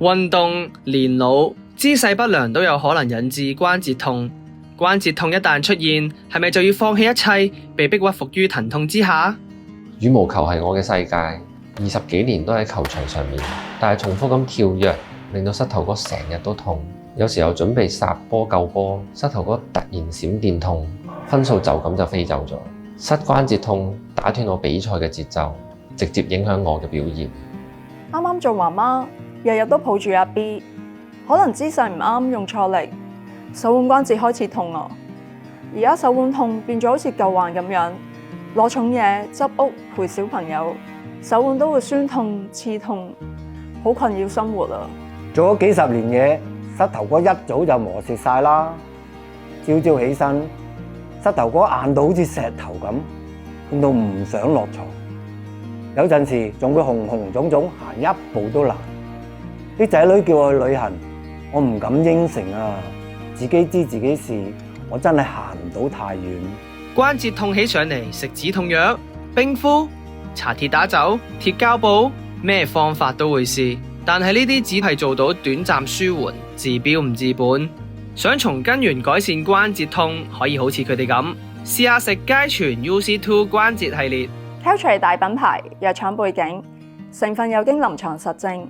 運動、年老、姿勢不良都有可能引致關節痛。關節痛一旦出現，係咪就要放棄一切，被迫屈服於疼痛之下？羽毛球係我嘅世界，20幾年都喺球場上面，但係重複咁跳躍，令到膝頭哥成日都痛。有時候準備殺波救波，膝頭哥突然閃電痛，分數就咁就飛走咗。膝關節痛打斷我比賽嘅節奏，直接影響我嘅表現。啱啱做媽媽，日日都抱住阿 B， 可能姿勢唔啱，用錯力，手腕關節開始痛啊！而家手腕痛變咗好似舊患咁樣，攞重嘢、執屋、陪小朋友，手腕都會酸痛、刺痛，好困擾生活啊！做咗幾十年嘢，膝頭哥一早就磨蝕晒啦。朝朝起身，膝頭哥硬到好似石頭咁，痛到唔想落床。有陣時仲會紅紅腫腫，行一步都難。啲仔女叫我去旅行，我唔敢應承啊！自己知自己事，我真係行唔到太遠。關節痛起上嚟，食止痛藥、冰敷、搽鐵打酒、鐵膠布，咩方法都會試。但係呢啲只係做到短暫舒緩，治標唔治本。想從根源改善關節痛，可以好似佢哋咁，試下食佳醛 UC2 關節系列。Caltrate 大品牌，藥廠背景，成分有經臨床實證，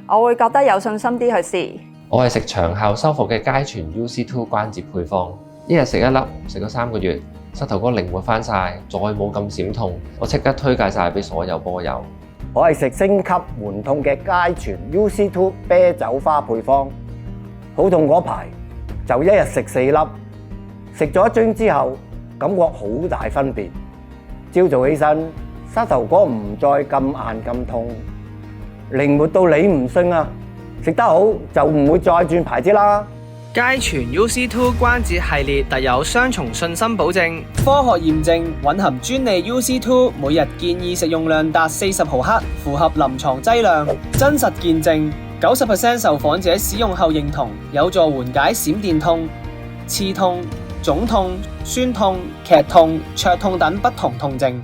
我會覺得有信心啲去試。我係食長效修復嘅佳醛 UC2 關節配方，一日食1粒，食咗3個月，膝頭哥靈活翻晒，再冇咁閃痛。我即刻推介晒俾所有波友。我係食升級緩痛嘅佳醛 UC2 啤酒花配方，好痛嗰排就一日食4粒，食咗一樽之後，感覺好大分別。朝早起身，膝頭哥唔再咁硬咁痛，靈活到你唔信啊！食得好就唔會再轉牌子啦。佳醛 UC2 關節系列特有雙重信心保證，科學驗證，蘊含專利 UC2， 每日建議食用量達40毫克，符合臨床劑量，真實見證，90% 受訪者使用後認同，有助緩解閃電痛、刺痛、腫痛、酸痛、劇痛、灼痛等不同痛症。